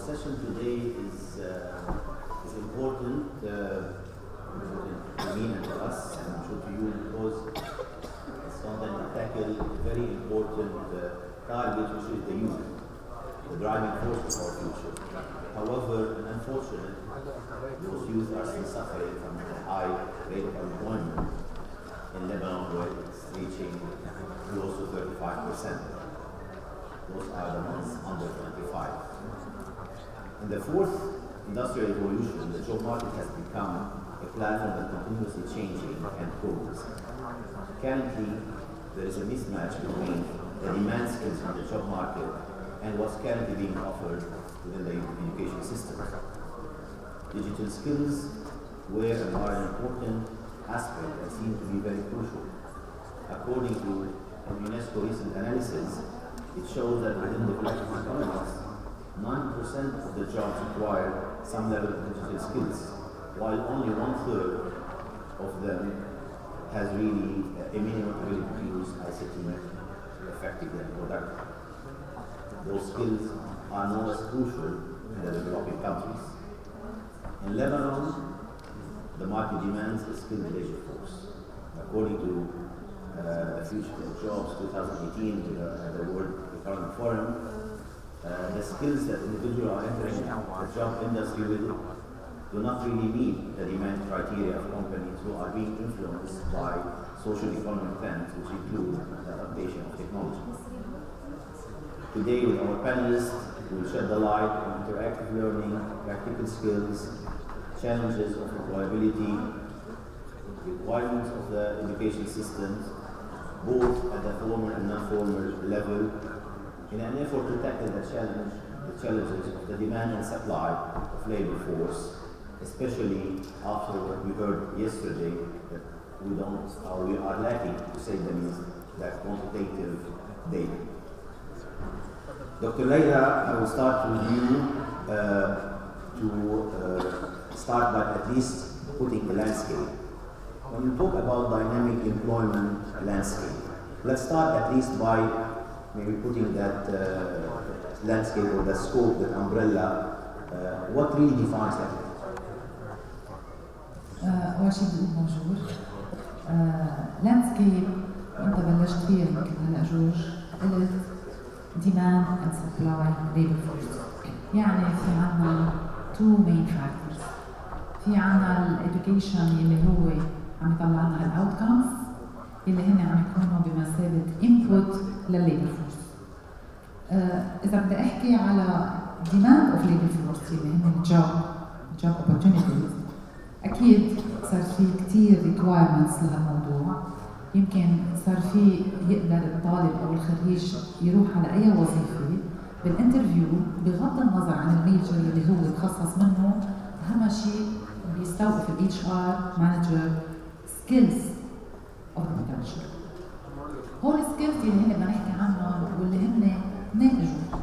session today is important to me and to us, and I'm sure to you, because it's something to tackle a very important target, which is the youth, the driving force of our future. However, unfortunately, those youth are still suffering from a high rate of unemployment in Lebanon, where it's reaching close to 35%. Those are the ones under 25. In the fourth industrial revolution, the job market has become a platform that continuously changing and grows. Currently, there is a mismatch between the demand skills in the job market and what's currently being offered within the education system. Digital skills were and are an important aspect that seem to be very crucial. According to a UNESCO recent analysis, it shows that within developing economies, 9% of the jobs require some level of digital skills, while only 1/3 of them has really a minimum ability to use ICT effectively and productively. Those skills are no less crucial in the developing countries. In Lebanon, the market demands a skilled labor force. According to the Future of Jobs 2018, the World Economic Forum, the skills that individuals are entering the job industry with do not really meet the demand criteria of companies who are being influenced by social economic trends, which include the adaptation of technology. Today, with our panelists, we will shed the light on interactive learning, practical skills, challenges of employability, requirements of the education systems, both at the formal and non-formal level, in an effort to tackle the challenges of the demand and supply of labor force, especially after what we heard yesterday, that we are lacking, to say the least, that quantitative data. Dr. Leila, I will start with you to start by at least putting the landscape. When you talk about dynamic employment landscape, let's start at least by maybe putting that landscape or the scope, that umbrella. What really defines that? أول شيء بدي أقول بونجور. لاندسكيب أنت بلشت فيها يمكن هلا جورج، قلت demand and supply labor force. يعني في عنا two main factors. في عنا الeducation اللي هو عم يطلع لنا الاوتكمز اللي هن عم يكونوا بمثابه input للليبر فورس. اذا بدي احكي على demand of labor force اللي هن job opportunities، اكيد صار في كثير requirements لهالموضوع. يمكن صار في يقدر الطالب او الخريج يروح على اي وظيفه بالانترفيو بغض النظر عن الميجر اللي هو تخصص منه، اهم شيء بيستوقف ال HR manager skills of the potential. هول السكيلز اللي هن بدنا نحكي عنهم واللي هن منين اجوا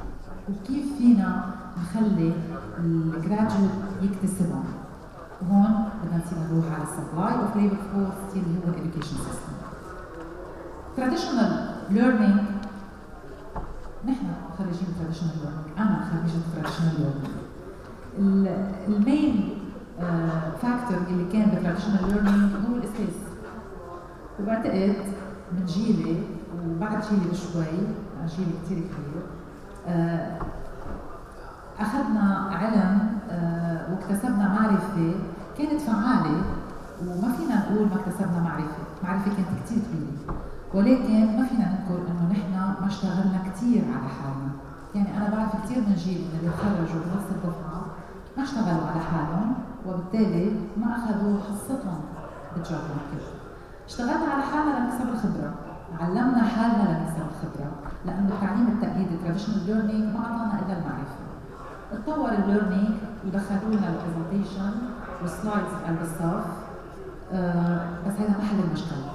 وكيف فينا نخلي الجراجويت يكتسبهم. وهون بدنا نصير نروح على السبلاي اوف ليبر فورس اللي هو الاديوكيشن سيستم. traditional learning، نحن خريجين traditional learning، انا خريجة traditional learning. المين فاكتور اللي كان بالتراديشنال ليرنينج هو الاساس. وبعتقد من جيلي وبعد جيلي بشوي، جيلي كثير كبير، اخذنا علم واكتسبنا معرفه كانت فعاله، وما فينا نقول ما اكتسبنا معرفه كانت كثير كبيره، ولكن ما فينا نذكر انه نحن ما اشتغلنا كثير على حالنا. يعني انا بعرف كثير من جيل من اللي خرجوا بنفس الدفعه ما اشتغلوا على حالهم، وبالتالي ما اخذوا حصتهم بالجوب ماركت. اشتغلنا على حالنا لنكسب الخبره، علمنا حالنا لنكسب الخبره، لانه التعليم التقليدي traditional learning ما اعطانا الا المعرفه. اتطور الليرنينج ودخلوا لنا البرزنتيشن والسلايدز قلب الصف، بس هذا ما حل المشكله،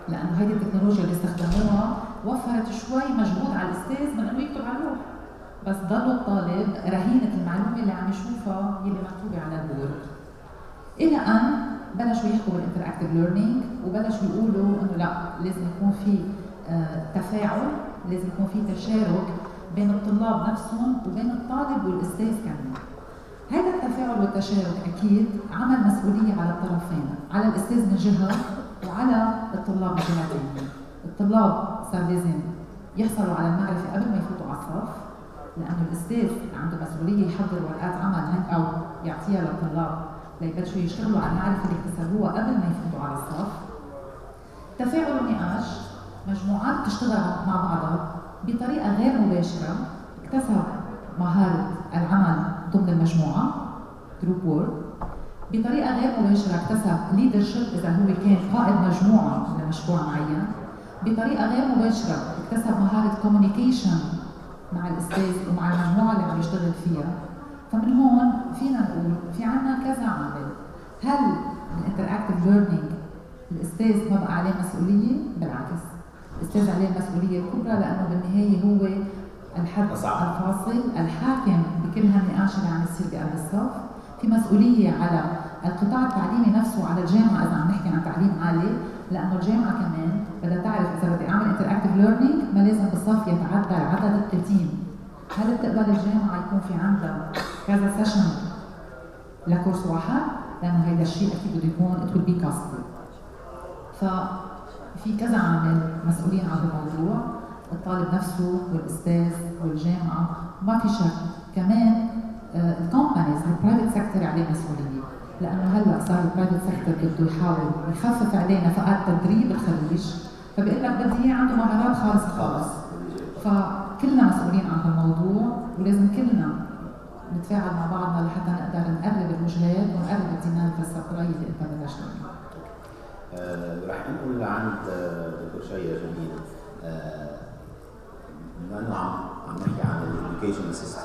لانه هذه التكنولوجيا اللي استخدموها وفرت شوي مجهود على الاستاذ من انه يكتب على اللوح، بس ضل الطالب رهينة المعلومة اللي عم يشوفها يلي مكتوبة على البورد. إلى أن بلشوا يحكوا بالانتراكتيف ليرنينج وبلشوا يقولوا إنه لا، لازم يكون في تفاعل، لازم يكون في تشارك بين الطلاب نفسهم وبين الطالب والأستاذ كمان. هذا التفاعل والتشارك أكيد عمل مسؤولية على الطرفين، على الأستاذ من جهة وعلى الطلاب من جهة ثانية. الطلاب صار لازم يحصلوا على المعرفة قبل ما يفوتوا على الصف، لأنه الأستاذ عنده مسؤولية يحضر ورقات عمل أو يعطيها للطلاب ليبلشوا يشتغلوا على المعرفة اللي اكتسبوها قبل ما يفوتوا على الصف. تفاعل ونقاش، مجموعات تشتغل مع بعضها بطريقة غير مباشرة، اكتسب مهارة العمل ضمن المجموعة جروب وورك. بطريقة غير مباشرة اكتسب leadership إذا هو كان قائد مجموعة لمشروع معين. بطريقة غير مباشرة اكتسب مهارة communication مع الأستاذ ومع المجموعة اللي عم يشتغل فيها. فمن هون فينا نقول في عنا كذا عامل. هل الانتراكتيف ليرنينج الأستاذ ما بقى عليه مسؤولية؟ بالعكس، الأستاذ عليه المسؤولية الكبرى، لأنه بالنهاية هو الحد الفاصل الحاكم بكل هالنقاش اللي عم يصير بقلب الصف. في مسؤولية على القطاع التعليمي نفسه، على الجامعة إذا عم نحكي عن تعليم عالي، لأنه الجامعة كمان بدها تعرف إذا بدي أعمل انتراكتيف ليرنينج ما لازم بالصف يتعدى عدد التيم. هل بتقبل الجامعة يكون في عندها كذا سيشن لكورس واحد؟ لأنه هيدا الشيء أكيد بده يكون it will be costly. ففي كذا عامل مسؤولين عن الموضوع، الطالب نفسه والأستاذ والجامعة، ما في شك. كمان الكومبانيز البرايفت سيكتور عليه مسؤولية، لأنه هلا صار البرايفت سيكتور بده يحاول يخفف علينا فقط تدريب الخريج، فبقول لك بدي اياه عنده مهارات خالصة خالص. فكلنا مسؤولين عن هالموضوع، ولازم كلنا نتفاعل مع بعضنا لحتى نقدر نقرب الوجهات ونقرب الديناميك السطرية اللي انت بلشت منها. رح نقول عند دكتور شيء جميل، بما انه عم نحكي عن الإديوكيشن سيستم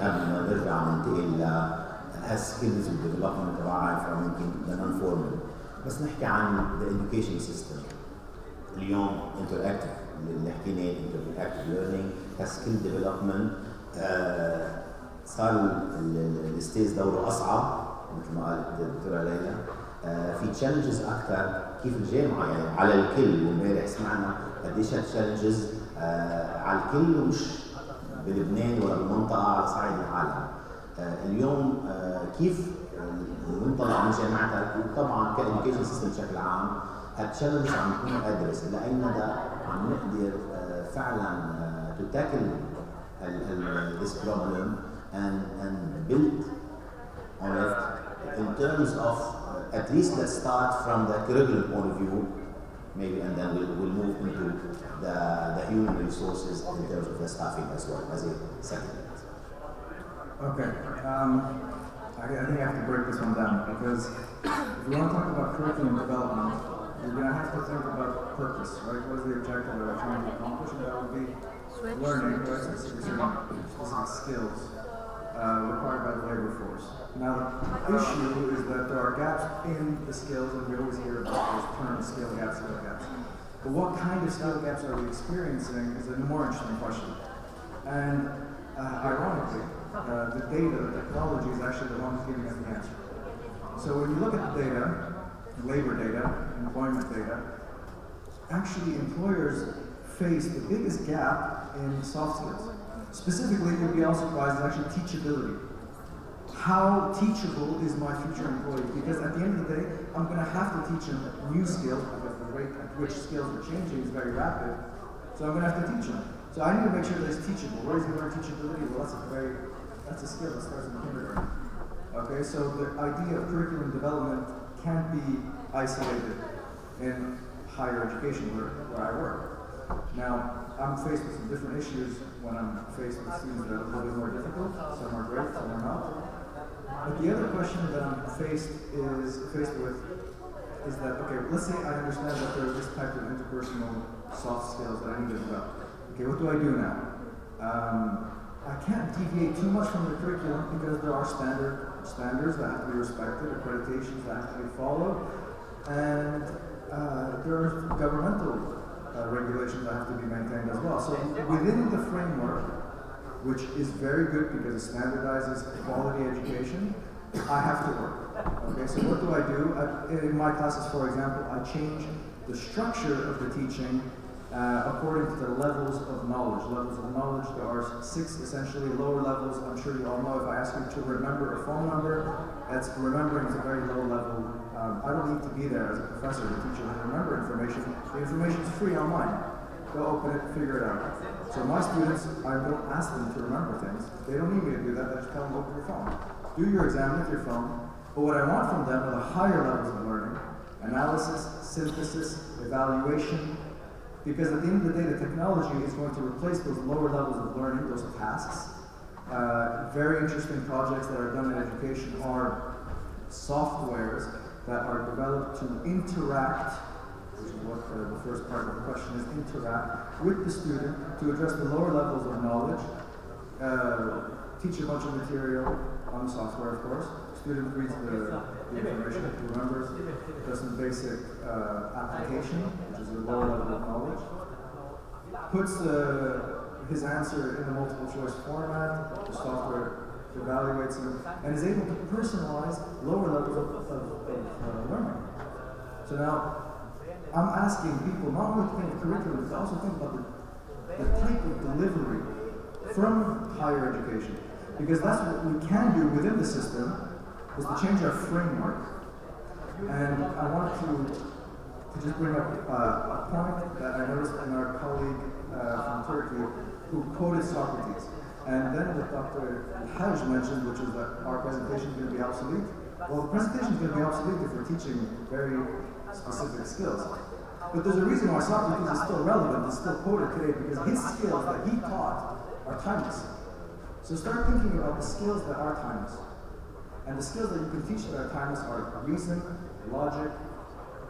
قبل ما نرجع ننتقل لهالسكيلز والديفلوبمنت تبعها فممكن لنون فورمال، بس نحكي عن الإديوكيشن سيستم اليوم انتراكتيف اللي حكينا انتراكتيف ليرنينج كسكيل ديفلوبمنت. صار الاستاذ دوره اصعب مثل ما قالت الدكتوره ليلى. في تشالنجز اكثر كيف الجامعه يعني على الكل، وامبارح سمعنا قديش هالتشالنجز على الكل ومش بلبنان ولا بالمنطقه على صعيد العالم. اليوم كيف المنطلق من جامعتك وطبعا كإديوكيشن سيستم بشكل عام هالتشالنجز عم تكون ادرس لاي مدى عم نقدر فعلا to tackle this problem and build on it in terms of at least let's start from the curriculum point of view maybe, and then we'll move into the human resources in terms of the staffing as well as a second. Okay, I think I have to break this one down because if we want to talk about curriculum development, you're going to have to think about purpose, right? What is the objective that we're trying to accomplish? And that would be learning, right? Specific skills required by the labor force. Now, the issue is that there are gaps in the skills, and we always hear about those terms, skill gaps, skill gaps. But what kind of skill gaps are we experiencing is a more interesting question. And ironically, the data, the technology is actually the one that's giving us the answer. So when you look at the data, labor data, employment data, actually employers face the biggest gap in soft skills. Specifically, you'd be all surprised, is actually teachability. How teachable is my future employee? Because at the end of the day, I'm going to have to teach them new skills because the rate at which skills are changing is very rapid. So I'm going to have to teach them. So I need to make sure that it's teachable. Where is he learn teachability? Well, that's a skill that starts in kindergarten. Okay, so the idea of curriculum development can't be isolated in higher education where I work. Now, I'm faced with some different issues when I'm faced with students that are a little bit more difficult. Some are great, some are not. But the other question that I'm faced with is that, okay, let's say I understand that there's this type of interpersonal soft skills that I need to develop. Okay, what do I do now? I can't deviate too much from the curriculum because there are standards that have to be respected, accreditations that have to be followed, and there are governmental regulations that have to be maintained as well. So within the framework, which is very good because it standardizes quality education, I have to work. Okay, so what do I do? In my classes, for example, I change the structure of the teaching according to the levels of knowledge. Levels of knowledge, there are 6 essentially lower levels. I'm sure you all know if I ask you to remember a phone number, that's remembering is a very low level. I don't need to be there as a professor to teach you how to remember information. The information is free online. Go open it, figure it out. So my students, I don't ask them to remember things. They don't need me to do that. I just tell them open your phone. Do your exam with your phone. But what I want from them are the higher levels of learning: analysis, synthesis, evaluation. Because at the end of the day, the technology is going to replace those lower levels of learning, those tasks. Very interesting projects that are done in education are softwares that are developed to interact, which is what the first part of the question is, interact with the student to address the lower levels of knowledge, teach a bunch of material on the software, of course. Student reads the information, remembers, does some basic application, which is a lower level of knowledge, puts his answer in a multiple choice format, the software evaluates him, and is able to personalize lower levels of learning. So now, I'm asking people not only to think of curriculum, but also think about the type of delivery from higher education. Because that's what we can do within the system, is to change our framework. And I want to just bring up a point that I noticed in our colleague from Turkey who quoted Socrates. And then what Dr. Haj mentioned, which is that our presentation is going to be obsolete. Well, the presentation is going to be obsolete if we're teaching very specific skills. But there's a reason why Socrates is still relevant, is still quoted today, because his skills that he taught are timeless. So start thinking about the skills that are timeless. And the skills that you can teach that are timeless are reason, logic,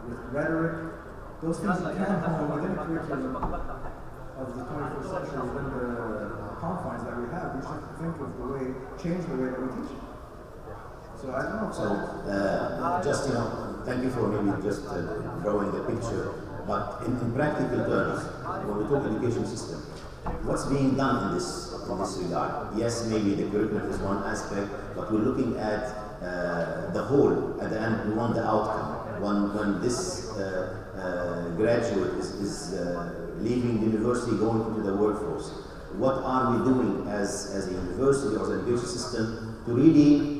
with rhetoric. Those things you can hone within a curriculum of the 21st century, within the confines that we have. We just have to think of the way, change the way that we teach. So I don't know. So just, thank you for maybe just drawing the picture. But in practical terms, when we talk education system, what's being done in this regard? Yes, maybe the curriculum is one aspect, but we're looking at the whole. At the end, we want the outcome. When this graduate is leaving university, going into the workforce, what are we doing as a university or as an education system to really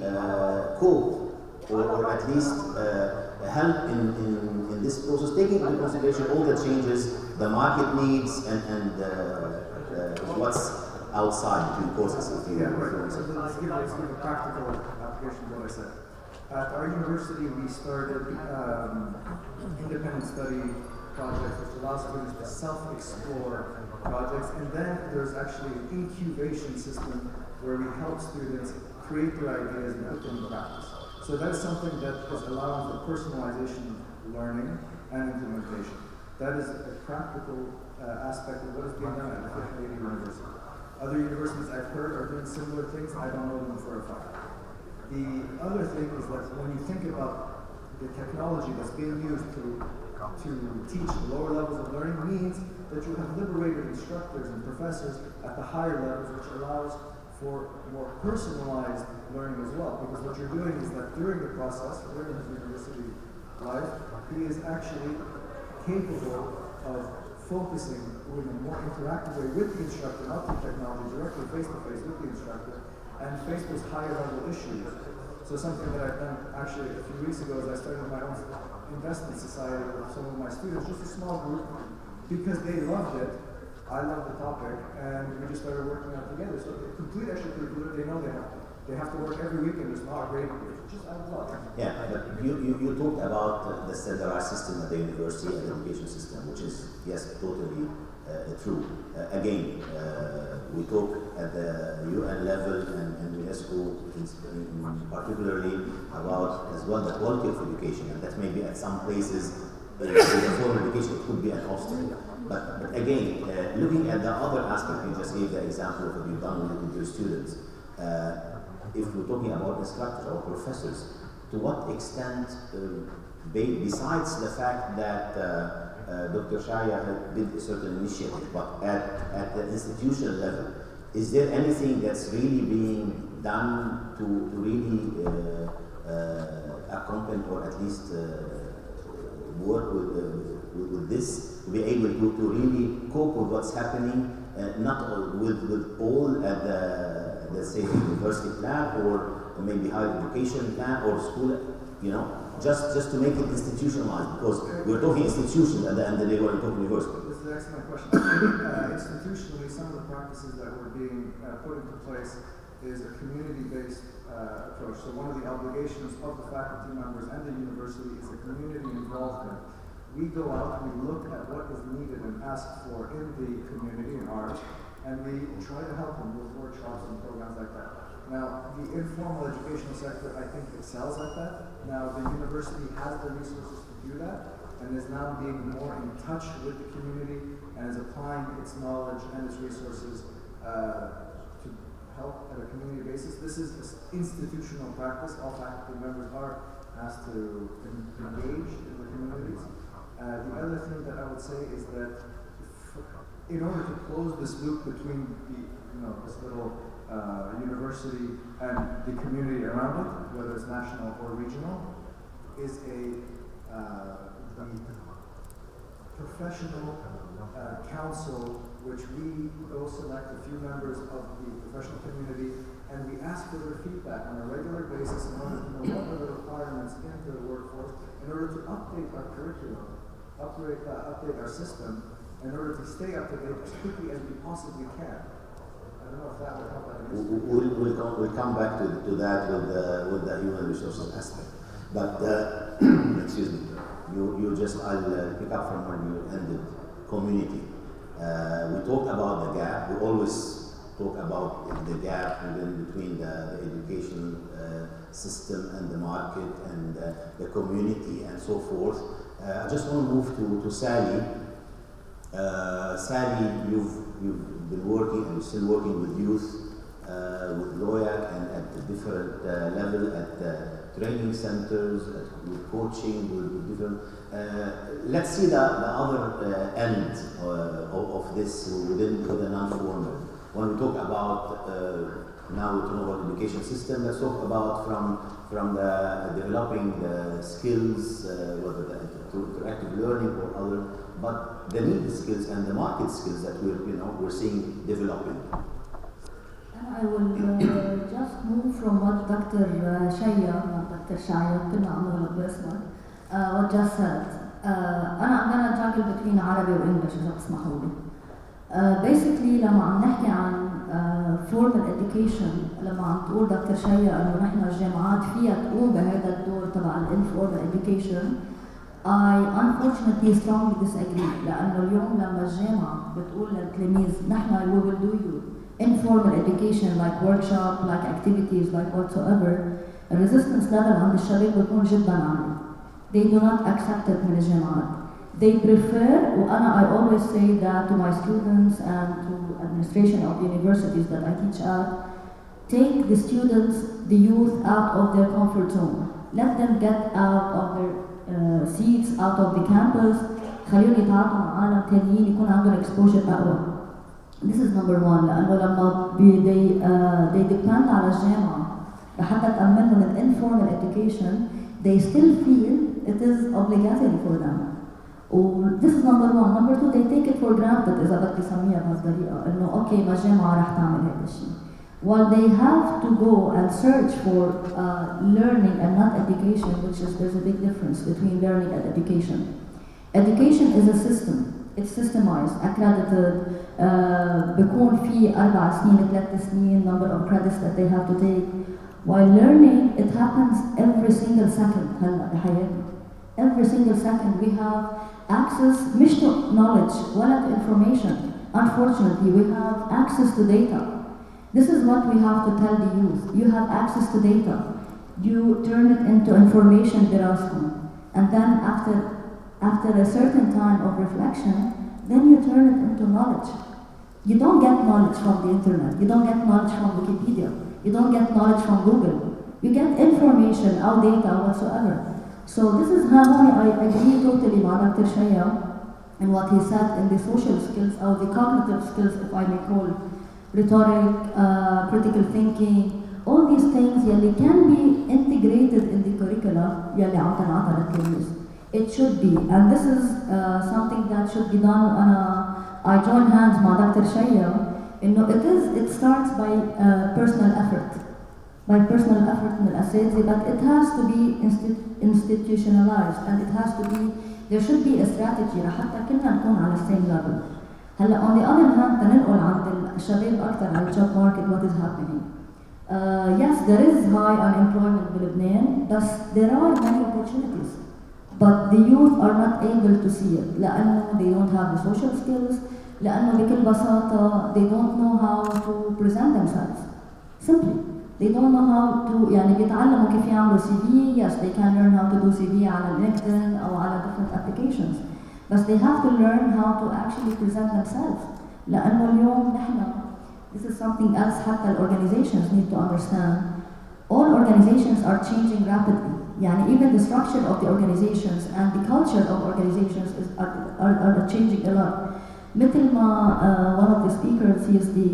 cope or at least help in this process, taking into consideration all the changes, the market needs, and what's outside between courses? Yeah, right. So let's give a practical application of what I said. At our university, we started independent study projects, which allows students to self-explore projects, and then there's actually an incubation system where we help students create their ideas and put them in practice. So that's something that is allowing for personalization learning and implementation. That is a practical aspect of what is being done at the Canadian University. Other universities I've heard are doing similar things. I don't know them for a fact. The other thing is that when you think about the technology that's being used to teach lower levels of learning means that you have liberated instructors and professors at the higher levels, which allows for more personalized learning as well. Because what you're doing is that during the process, during his university life, he is actually capable of focusing in a more interactive way with the instructor, not through technology, directly face-to-face with the instructor, and face those higher level issues. So something that I've done actually a few weeks ago is I started my own investment society with some of my students, just a small group, because they loved it. I love the topic, and we just started working out together. So complete extracurricular, they know they have to work every weekend. It's not a great, just I love it. Yeah, but you talked about the standardized system at the university and the education system, which is, yes, totally true. Again, we talk at the UN level and UNESCO particularly about as well the quality of education, and that maybe at some places in the formal education it could be an obstacle. But again, looking at the other aspect, you just gave the example of what you've done with your students. If we're talking about instructors or professors, to what extent, besides the fact that Dr. Shaya did a certain initiative, but at the institutional level, is there anything that's really being done to really accompany or at least work with with this, to be able to really cope with what's happening, not with all at the, let's say, the university plan or maybe higher education plan or school, just to make it institutionalized, because we're talking institutions at the end of the day when we're talking university. This is an excellent question. I think institutionally, some of the practices that were being put into place is a community-based approach. So one of the obligations of the faculty members and the university is a community involvement. We go out, we look at what is needed and asked for in the community in ours, and we try to help them with workshops and programs like that. Now, the informal educational sector, I think, excels at that. Now, the university has the resources to do that, and is now being more in touch with the community and is applying its knowledge and its resources to help at a community basis. This is institutional practice. All faculty members are asked to engage in the communities. The other thing that I would say is that in order to close this loop between this little university and the community around it, whether it's national or regional, is the professional council, which we go select a few members of the professional community, and we ask for their feedback on a regular basis in order to know what are the requirements into the workforce, in order to update our curriculum, update our system, in order to stay up to date as quickly as we possibly can. I don't know if that would help. We'll come back to that with the human resources aspect. But excuse me, I'll pick up from when you ended. Community. We talked about the gap. We always talk about the gap between the education system and the market and the community and so forth. I just want to move to Sally. Sally, you've been working and you're still working with youth, with LOIAC and at a different level, at training centers, with coaching, with different. Let's see the other end of this within the non-formal. When we talk about now we're talking about education system, let's talk about from the developing the skills, whether the interactive learning or other, but the needed skills and the market skills that we're seeing developing. I will just move from what Dr. Shaya, كنا عم نغلط باسمك, what just said. I'm going to juggle between Arabic and English إذا تسمحوا لي. Basically لما عم نحكي عن formal education, لما عم تقول دكتور شيا إنه نحن الجامعات فيها تقوم بهذا الدور تبع informal education, I unfortunately strongly disagree. لأنه اليوم لما الجامعة بتقول للتلاميذ نحن we will do you informal education like workshop, like activities, like whatsoever, the resistance level عند الشباب بيكون جدا عالي. They do not accept it من الجامعات. They prefer, وأنا I always say that to my students and to administration of the universities that I teach at, take the students, the youth out of their comfort zone. Let them get out of their seats, out of the campus. خليهم يتعاطوا مع عالم تانيين يكون عندهم exposure أقوى. This is number one. لأنه لما they depend على الجامعة لحتى تأمنهم من informal education, they still feel it is obligatory for them. This is number one. Number two, they take it for granted إذا بدك تسميها بهالطريقة إنه أوكي ما الجامعة رح تعمل هذا الشيء. While they have to go and search for learning and not education, there's a big difference between learning and education. Education is a system. It's systemized, accredited. بيكون في 4 سنين 3 سنين number of credits that they have to take. While learning, it happens every single second هلا بحياتنا. Every single second we have access مش to knowledge ولا to information. Unfortunately, we have access to data. This is what we have to tell the youth. You have access to data. You turn it into information دراسة. And then after a certain time of reflection, then you turn it into knowledge. You don't get knowledge from the internet. You don't get knowledge from Wikipedia. You don't get knowledge from Google. You get information, or data, whatsoever. So this is how I agree totally with Dr. Shaya and what he said in the social skills, or the cognitive skills, if I may call, rhetoric, critical thinking, all these things yalli can be integrated in the curricula yalli عم تنعطى للتلاميذ. It should be, and this is something that should be done on a. I join hands with Dr. Shaya. It starts by personal effort. By personal effort من الأساتذة, but it has to be institutionalized and it has to be, there should be a strategy لحتى كلنا نكون على the same level. هلا on the other hand تننقل عند الشباب أكثر على الجوب market what is happening. Yes, there is high unemployment بلبنان, but there are many opportunities. But the youth are not able to see it لأنه they don't have the social skills, لأنه بكل بساطة they don't know how to present themselves. Simply. They don't know how to, يعني بيتعلموا كيف يعملوا CV. Yes, they can learn how to do CV على LinkedIn أو على different applications. But they have to learn how to actually present themselves. لأنه اليوم نحن, this is something else حتى organizations need to understand. All organizations are changing rapidly. يعني even the structure of the organizations and the culture of organizations are changing a lot. مثل ما one of the speakers, he is the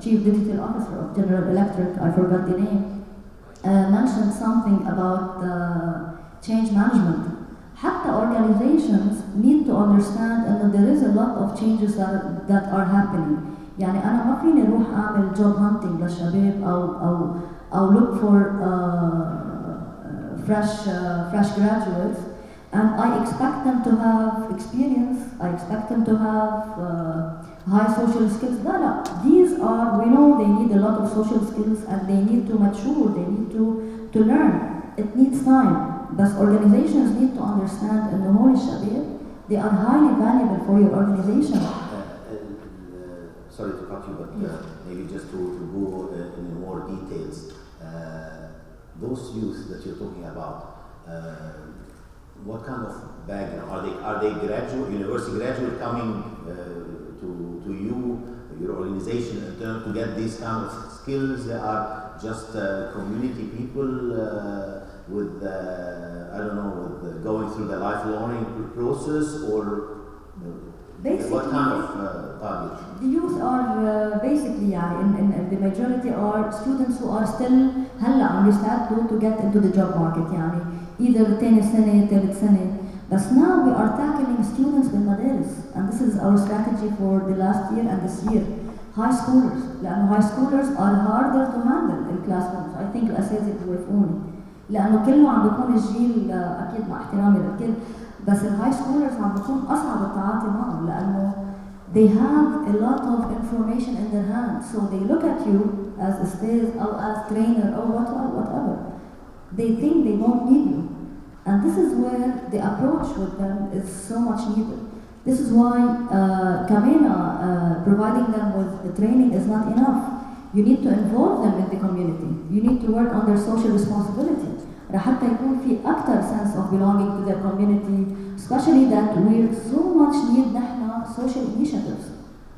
Chief Digital Officer of General Electric, I forgot the name, mentioned something about change management. حتى organizations need to understand that there is a lot of changes that are happening. يعني أنا ما فيني أروح أعمل job hunting للشباب أو look for fresh graduates, and I expect them to have experience, I expect them to have high social skills. No. These are, we know they need a lot of social skills and they need to mature, they need to learn. It needs time. But organizations need to understand and the whole shabab, they are highly valuable for your organization. Sorry to cut you, but maybe just to go in more details. Those youth that you're talking about, what kind of background? Are they graduate, university graduate coming to you, your organization, in terms to get these kind of skills? They are just community people with going through the life learning process, or basically, what kind of target? The youth are basically, in the majority are students who are still هلا عم يستعدوا to get into the job market, يعني either تاني سنة, ثالث سنة. But now we are tackling students بالمدارس, and this is our strategy for the last year and this year. High schoolers, لأنه high schoolers are harder to handle in classrooms. I think الأساتذة بيوافقوني. لأنه كله عم بيكون الجيل أكيد مع احترامي للكل، بس الهاي سكولرز عم بيكون أصعب التعاطي معهم لأنه they have a lot of information in their hands, so they look at you as a stage or as trainer or whatever. They think they don't need you. And this is where the approach with them is so much needed. This is why providing them with the training is not enough. You need to involve them in the community. You need to work on their social responsibility. حتى يكون في أكثر sense of belonging to their community, especially that we so much need نحن social initiatives.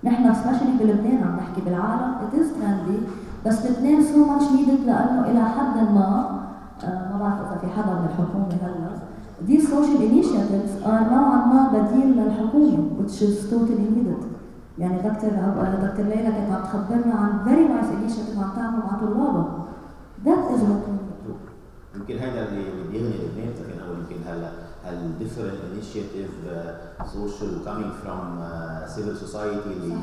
نحن especially بلبنان عم نحكي بالعالم it is trendy, بس لبنان so much needed لأنه إلى حد ما بعرف إذا في حدا من الحكومة هلا. These social initiatives are نوعا ما بديل للحكومة, which is totally needed. يعني دكتور ليلى كانت عم تخبرنا عن very nice initiative عم تعمل مع طلابها. That is what we need. يمكن هذا اللي بيغني لبنان، لكن هو يمكن هلا different initiative social coming from civil society اللي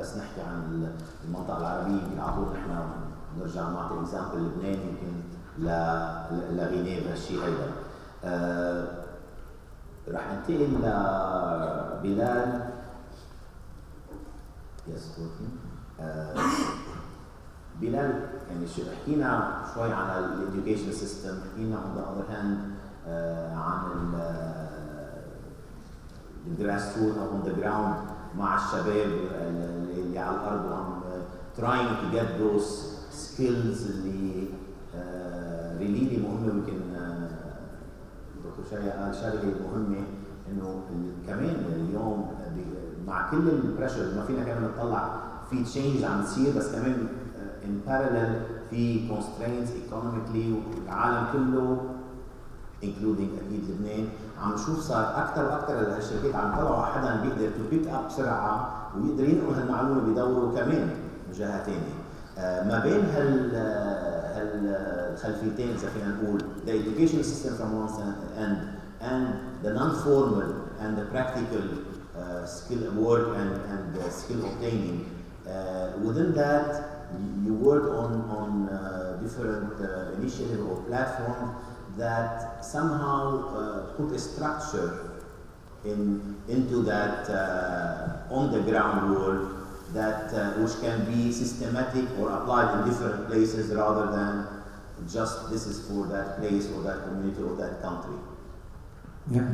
بس نحكي عن المنطقة العربية يمكن على طول نحن نرجع نعطي example لبنان يمكن لغينيه بهالشيء هيدا. رح ننتقل لبلال. Yes, بلال، يعني حكينا شوي عن الإديوكيشن سيستم، حكينا on the other hand عن الجراس روت أو on the ground مع الشباب اللي على الأرض وعم trying to get those skills اللي really مهمة. يمكن دكتور شايا قال شغلة مهمة إنه كمان اليوم مع كل البريشر ما فينا كمان نطلع في تشينج عم تصير، بس كمان in parallel في constraints economically والعالم كله including أكيد لبنان عم نشوف صار أكثر وأكثر الشركات عم يطلعوا على حدا بيقدر to pick up بسرعة ويقدر ينقل هالمعلومة بدوره كمان من جهة ثانية. ما بين هالخلفيتين إذا فينا نقول the education system from one end and the non-formal and the practical skill work and skill obtaining. Within that, you work on different initiatives or platforms that somehow put a structure into that on the ground work that which can be systematic or applied in different places rather than just this is for that place or that community or that country. Yeah,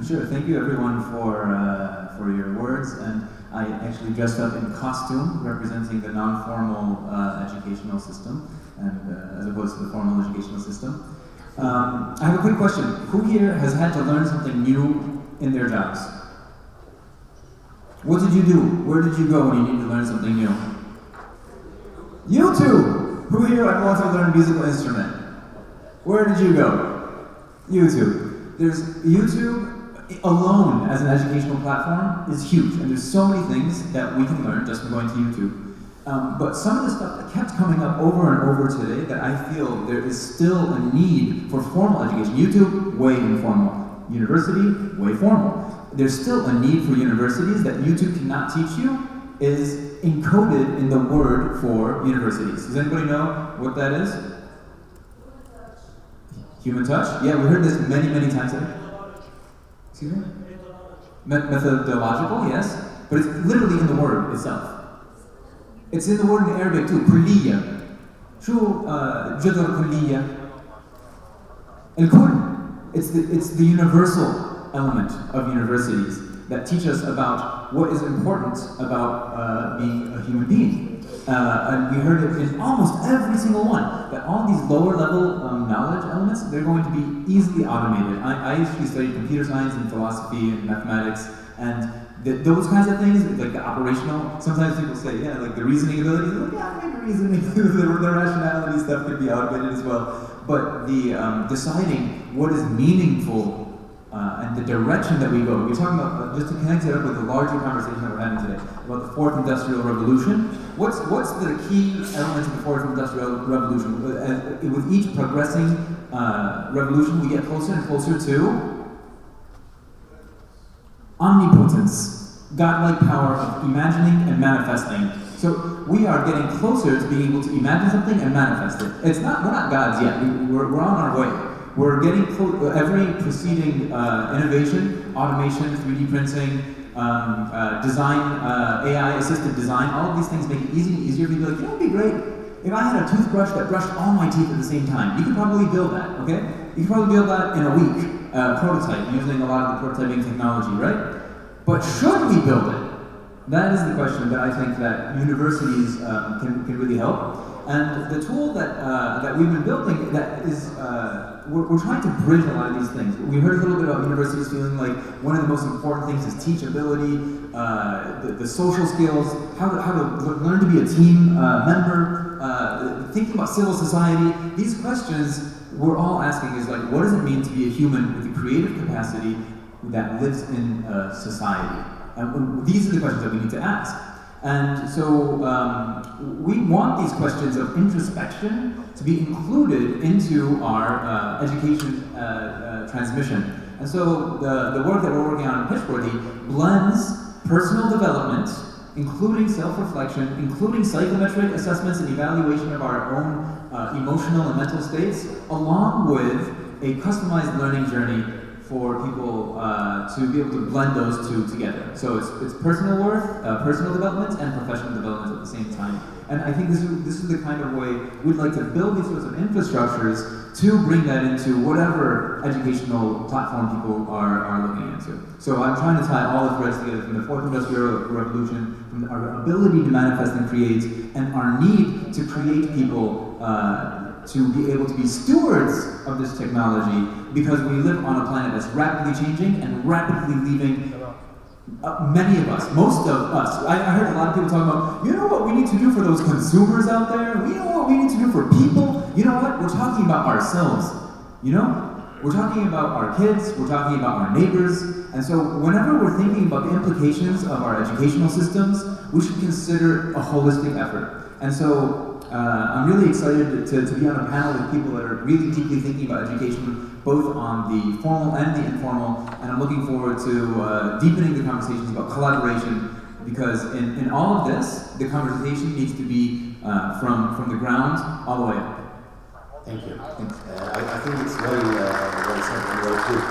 sure. Thank you everyone for your words. And I actually dressed up in costume representing the non-formal educational system, and as opposed to the formal educational system. I have a quick question. Who here has had to learn something new in their jobs? What did you do? Where did you go when you needed to learn something new? YouTube! Who here wants to learn a musical instrument? Where did you go? YouTube. There's YouTube alone as an educational platform is huge, and there's so many things that we can learn just from going to YouTube. But some of the stuff that kept coming up over and over today that I feel there is still a need for formal education. YouTube, way informal. University, way formal. There's still a need for universities that YouTube cannot teach you is encoded in the word for universities. Does anybody know what that is? Human touch? Yeah, we heard this many, many times today. Excuse me? Methodological, yes. But it's literally in the word itself. It's in the word in Arabic too, kulliya. شو جذر kulliya? الكل. It's the universal element of universities that teach us about what is important about being a human being. And we heard it in almost every single one, that all these lower level knowledge elements, they're going to be easily automated. I actually studied computer science and philosophy and mathematics, and those kinds of things, like the operational, sometimes people say, yeah, like the reasoning abilities, like, yeah, maybe reasoning, the rationality stuff could be automated as well. But the deciding what is meaningful and the direction that we go. We're talking about, just to connect it up with the larger conversation that we're having today, about the fourth industrial revolution. What's the key elements of the fourth industrial revolution? With each progressing revolution, we get closer and closer to omnipotence, godlike power of imagining and manifesting. So we are getting closer to being able to imagine something and manifest it. We're not gods yet. We're on our way. We're getting every preceding innovation, automation, 3D printing, design, AI-assisted design, all of these things make it easier and easier for you to be like, you know, it'd be great if I had a toothbrush that brushed all my teeth at the same time. You could probably build that, okay? You could probably build that in a week, prototype, using a lot of the prototyping technology, right? But should we build it? That is the question that I think that universities can really help. And the tool that we've been building, that is, we're trying to bridge a lot of these things. We heard a little bit about universities feeling like one of the most important things is teachability, the social skills, how to learn to be a team member, thinking about civil society. These questions we're all asking is like, what does it mean to be a human with a creative capacity that lives in society? And these are the questions that we need to ask. And so we want these questions of introspection to be included into our education transmission. And so the work that we're working on in Pitchworthy blends personal development, including self-reflection, including psychometric assessments and evaluation of our own emotional and mental states, along with a customized learning journey for people to be able to blend those two together. So it's personal worth, personal development, and professional development at the same time. And I think this is the kind of way we'd like to build these sorts of infrastructures to bring that into whatever educational platform people are looking into. So I'm trying to tie all the threads together from the fourth industrial revolution, from our ability to manifest and create, and our need to create people to be able to be stewards of this technology, because we live on a planet that's rapidly changing and rapidly leaving many of us, most of us. I heard a lot of people talking about, you know what we need to do for those consumers out there? You know what we need to do for people? You know what? We're talking about ourselves, you know? We're talking about our kids, we're talking about our neighbors, and so whenever we're thinking about the implications of our educational systems, we should consider a holistic effort. And so I'm really excited to be on a panel with people that are really deeply thinking about education, both on the formal and the informal, and I'm looking forward to deepening the conversations about collaboration, because in all of this, the conversation needs to be from the ground all the way up. Thank you. I think it's well said and well put.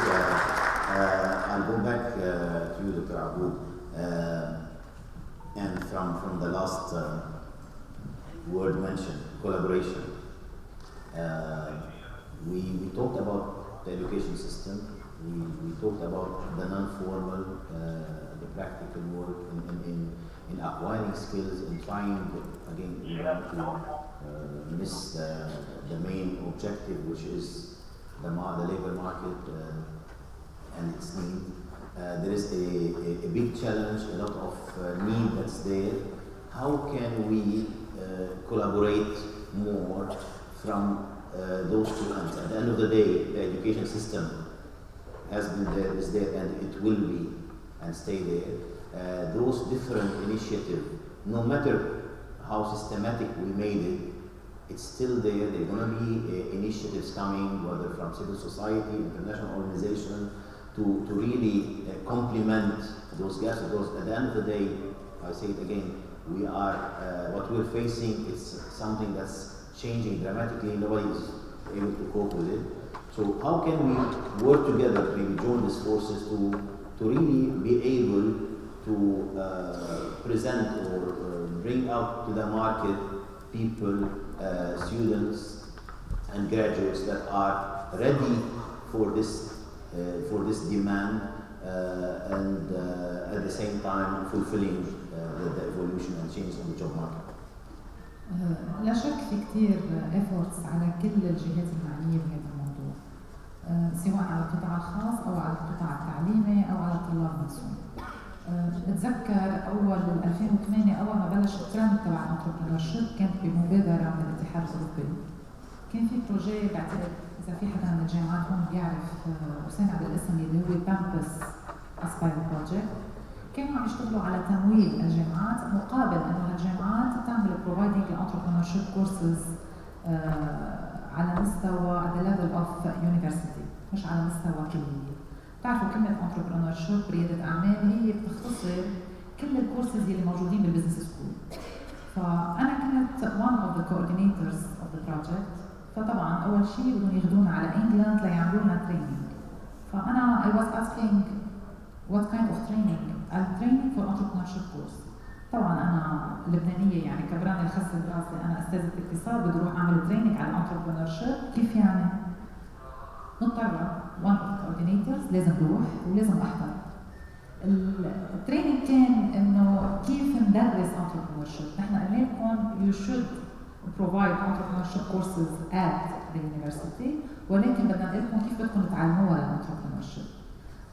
I'll go back to you, Dr. Aboud, and from the last word mentioned, collaboration. We talked about the education system. We talked about the non-formal, the practical work in acquiring skills and trying again to miss the main objective, which is the labor market and its need. There is a big challenge, a lot of need that's there. How can we collaborate more from those two ends? At the end of the day, the education system has been there, is there, and it will be and stay there. Those different initiatives, no matter how systematic we made it, it's still there. There are going to be initiatives coming, whether from civil society, international organization, to really complement those gaps. Because at the end of the day, I say it again, we are what we're facing is something that's changing dramatically. Nobody is able to cope with it. So how can we work together, maybe join these forces to really be able to present or bring out to the market people, students and graduates that are ready for this demand and at the same time fulfilling the evolution and change in the job market. لا شك في كثير efforts على كل الجهات المعنية بهذا الموضوع، سواء على القطاع الخاص أو على القطاع التعليمي أو على الطلاب نفسهم. بتذكر أول 2008 أول ما بلش الترند تبع الانتربرنورشيب كانت بمبادرة من الاتحاد الأوروبي. كان في بروجي بعتقد إذا في حدا من الجامعات هون بيعرف وسامع بالاسم اللي هو بامبس اسباير بروجكت. كانوا عم يشتغلوا على تمويل الجامعات مقابل انه الجامعات تعمل بروفايدنج لانتربرنورشيب كورسز على مستوى at the level of university، مش على مستوى كلية. بتعرفوا كلمة انتربرنورشيب ريادة أعمال هي بتختصر كل الكورسز اللي موجودين بالبزنس سكول. فأنا كنت one of the coordinators of the project. فطبعا أول شيء بدهم ياخذونا على إنجلند ليعملوا لنا تريننج. فأنا I was asking what kind of training؟ training for entrepreneurship course. طبعا أنا لبنانية يعني كبراني الخس براسي، أنا أستاذة اقتصاد بدي أروح أعمل تريننج على entrepreneurship، كيف يعني؟ مضطرة one of the coordinators لازم أروح ولازم أحضر. التريننج كان إنه كيف ندرس entrepreneurship. نحن قلنا لكم you should provide entrepreneurship courses at the university، ولكن بدنا نقول لكم كيف بدكم تتعلموها للانتربرنورشيب.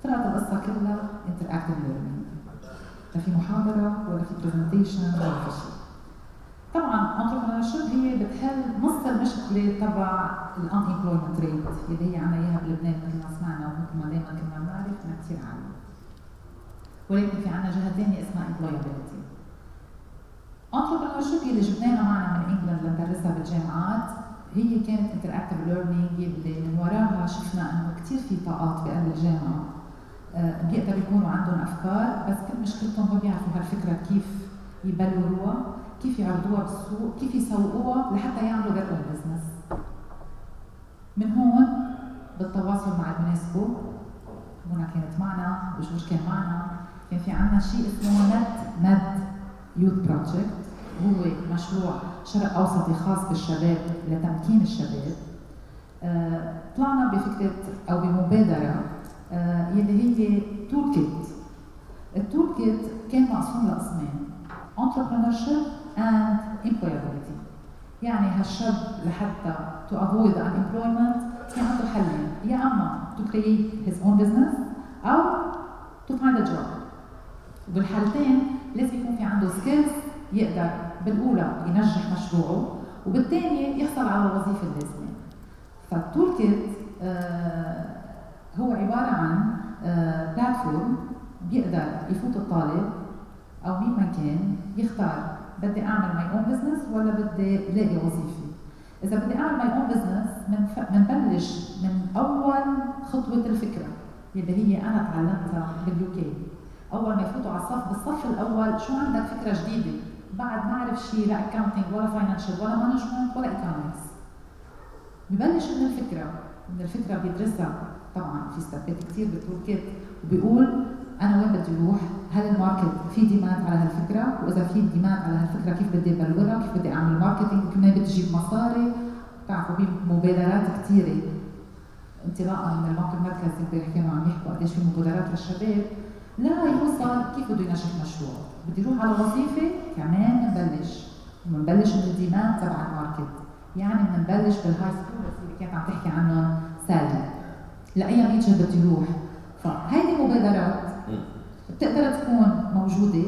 طلعت القصة كلها interactive learning. لا في محاضرة ولا في presentation ولا في شيء. طبعا entrepreneurship هي بتحل نص المشكلة تبع unemployment rate اللي هي عنا اياها بلبنان مثل ما سمعنا ومثل ما دائما كنا بنعرف انها كثير عالية. ولكن في عنا جهة ثانية اسمها employability. entrepreneurship اللي جبناها معنا من انجلند لندرسها بالجامعات هي كانت interactive learning اللي من وراها شفنا انه كثير في طاقات بقلب الجامعة بيقدروا يكونوا عندهم افكار، بس كل مشكلتهم ما بيعرفوا هالفكرة كيف يبلوروها، كيف يعرضوها بالسوق، كيف يسوقوها لحتى يعملوا their own business. من هون بالتواصل مع اليونسكو، منى كانت معنا وجورج كان معنا، كان في عندنا شيء اسمه مد يوث بروجكت، هو مشروع شرق اوسطي خاص بالشباب لتمكين الشباب. طلعنا بفكره او بمبادره يلي هي تول كيت. التول كيت كان مقسوم لقسمين، entrepreneurship and employability. يعني هالشاب لحتى to avoid the unemployment كان عنده حلين، يا اما to create his own business او to find a job. وبالحالتين لازم يكون في عنده skills يقدر بالأولى ينجح مشروعه وبالثانية يحصل على الوظيفة اللازمة. فالتول كيت هو عبارة عن بلاتفورم بيقدر يفوت الطالب أو مين ما كان يختار بدي اعمل ماي اون بزنس ولا بدي الاقي وظيفه. اذا بدي اعمل ماي اون بزنس بنبلش من اول خطوه الفكره اللي هي انا تعلمتها باليو كي. اول ما يفوتوا على الصف بالصف الاول شو عندك فكره جديده بعد ما اعرف شيء لا اكاونتنج ولا فاينانشال ولا مانجمنت ولا ايكونومكس. ببلش من الفكره، من الفكره بيدرسها طبعا في ستابات كثير بالتول كيت وبيقول انا وين بدي اروح؟ هل الماركت في ديماند على هالفكره؟ واذا في ديماند على هالفكره كيف بدي ابلورها؟ كيف بدي اعمل ماركتينج؟ كمان بدي اجيب مصاري. بتعرفوا بمبادرات كثيره انطلاقا من الموقع المركزي امبارح كانوا عم يحكوا قديش في مبادرات للشباب لا يوصل كيف بده ينجح مشروع. بدي يروح على وظيفه كمان بنبلش من الديماند تبع الماركت. يعني بنبلش بالهاي سكول اللي كانت عم تحكي عنهم سالي. لاي ميجر بدي يروح. فهيدي مبادرات بتقدر تكون موجوده،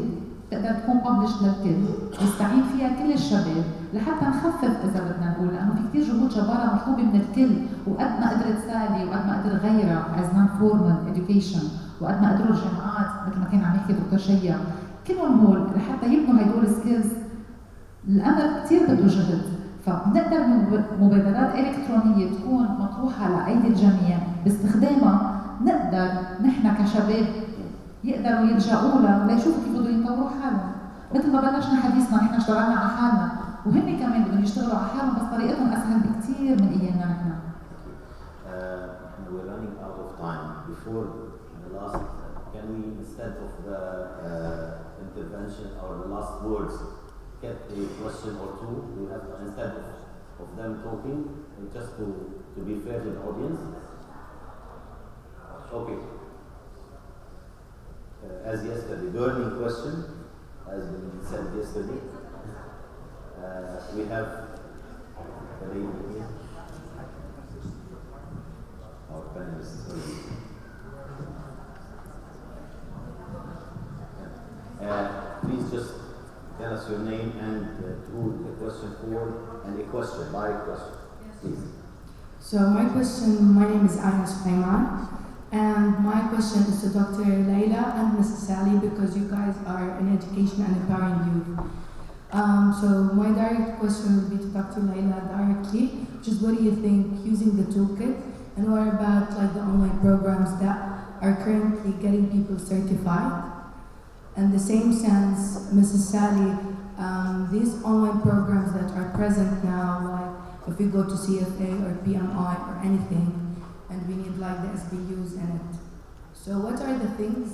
بتقدر تكون ببلش للكل، يستعين فيها كل الشباب لحتى نخفف اذا بدنا نقول، لانه في كثير جهود جباره مطلوبه من الكل، وقد ما قدرت سالي وقد ما قدر غيرها از نون فورمال اديوكيشن وقد ما قدروا الجامعات مثل ما كان عم يحكي دكتور شيا، كلهم هول لحتى يبنوا هدول السكيلز الامر كثير بده جهد. فبنقدر مبادرات الكترونيه تكون مطروحه لايدي الجميع باستخدامها نقدر نحن كشباب يقدروا يلجأوا لها ليشوفوا كيف بدهم يطوروا حالهم. مثل ما بلشنا حديثنا نحن اشتغلنا على حالنا وهن كمان بدهم يشتغلوا على حالهم بس طريقتهم اسهل بكثير من ايامنا نحن. We're running out of time. Before the last, can we instead of the intervention or the last words get a question or two? We have instead of them talking, just to be fair to the audience. Okay. As yesterday, burning question, as been said yesterday. We have the lady here, our panelists. Please just tell us your name and who the question for, and a question, by question, please. So my name is Aya Sulaiman, and my question is to Dr. Layla and Mrs. Sally because you guys are in education and empowering youth. So my direct question will be to Dr. Layla directly, which is what do you think using the toolkit, and what about like the online programs that are currently getting people certified? In the same sense, Mrs. Sally, these online programs that are present now, like if we go to CFA or PMI or anything, and we need like the SDUs in it. So what are the things,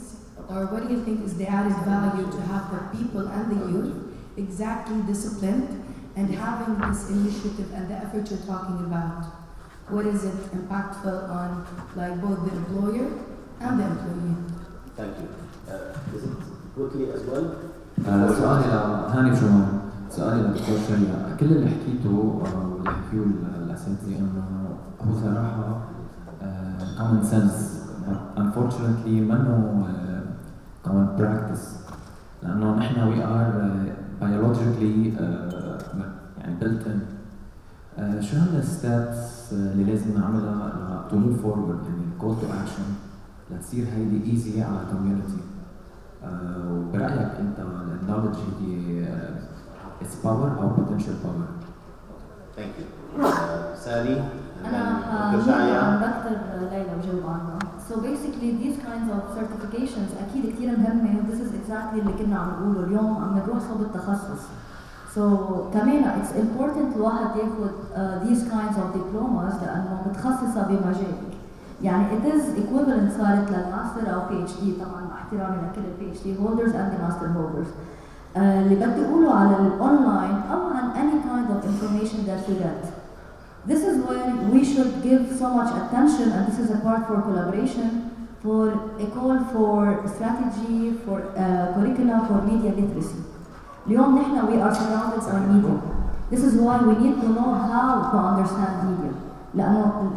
or what do you think is the added value to have the people and the youth exactly disciplined and having this initiative and the effort you're talking about? What is it impactful on like both the employer and the employee? Thank you. Is it quickly as well? سؤالي لهاني جمال، سؤالي لدكتور شيا، كل اللي حكيته واللي حكيوه الاساتذه انه هو صراحه common sense but unfortunately منه common practice، لانه نحن we are biologically يعني built in. شو هن الستابس اللي لازم نعملها to move forward، يعني call to action لتصير هيدي easy على community؟ وبرأيك أنت النولج هي its power أو potential power؟ Thank you. Sally, and أنا then Dr. دكتور ليلى وجاوب عنها. So basically these kinds of certifications أكيد كثير مهمة. This is exactly اللي كنا عم نقوله اليوم، عم نروح صوب التخصص. So كمان it's important الواحد ياخذ these kinds of diplomas لأنه متخصصة بمجال. يعني it is equivalent صارت للماستر أو PhD، طبعا مع احترامي لكل PhD holders and the master holders. اللي بدي أقوله على الأونلاين أو عن any kind of information that you get. This is where we should give so much attention, and this is a part for collaboration, for a call for strategy, for curricula, for media literacy. اليوم نحن we are surrounded by media. This is why we need to know how to understand media. لأنه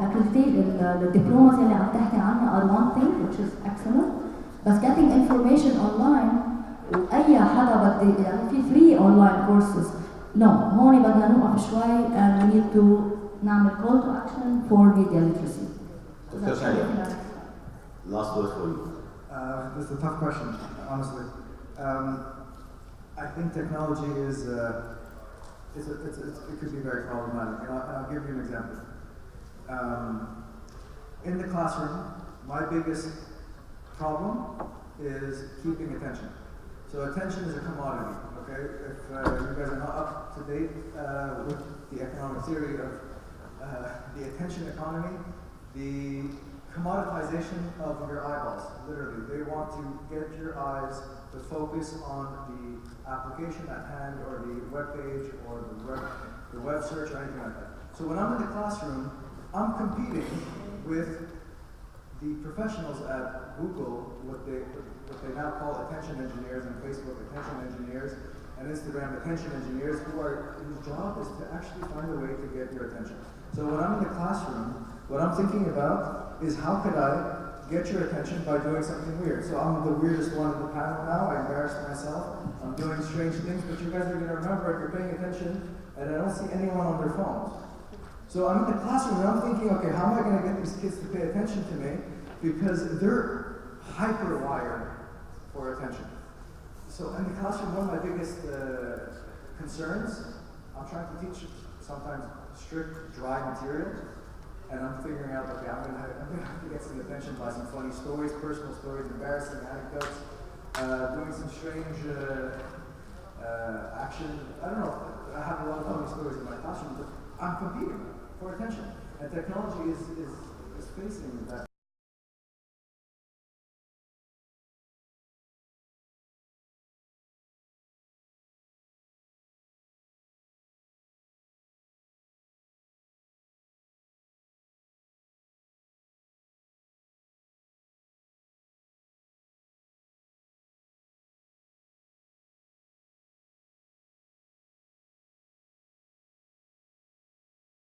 الدبلومات اللي عم تحكي عنها are one thing which is excellent, بس getting information online وأي حدا بدي يعني في free online courses. No, هون بدنا نوقف شوي and we need to نعمل call to action for media literacy. Dr. Shaya, last word for you. This is a tough question, honestly. I think technology is, it could be very problematic. And I'll give you an example. In the classroom, my biggest problem is keeping attention. So attention is a commodity, okay? If you guys are not up to date with the economic theory of the attention economy, the commoditization of your eyeballs, literally. They want to get your eyes to focus on the application at hand or the web page or the web search or anything like that. So when I'm in the classroom, I'm competing with the professionals at Google, what they now call attention engineers, and Facebook attention engineers, and Instagram attention engineers, whose job is to actually find a way to get your attention. So when I'm in the classroom, what I'm thinking about is how could I get your attention by doing something weird. So I'm the weirdest one in the panel now, I embarrassed myself, I'm doing strange things, but you guys are going to remember if you're paying attention, and I don't see anyone on their phones. So I'm in the classroom and I'm thinking, okay, how am I going to get these kids to pay attention to me? Because they're hyper-wired for attention. So in the classroom, one of my biggest concerns, I'm trying to teach sometimes strict, dry material, and I'm figuring out, okay, I'm gonna have to get some attention by some funny stories, personal stories, embarrassing anecdotes, doing some strange action. I don't know, I have a lot of funny stories in my classroom, but I'm competing for attention. And technology is facing that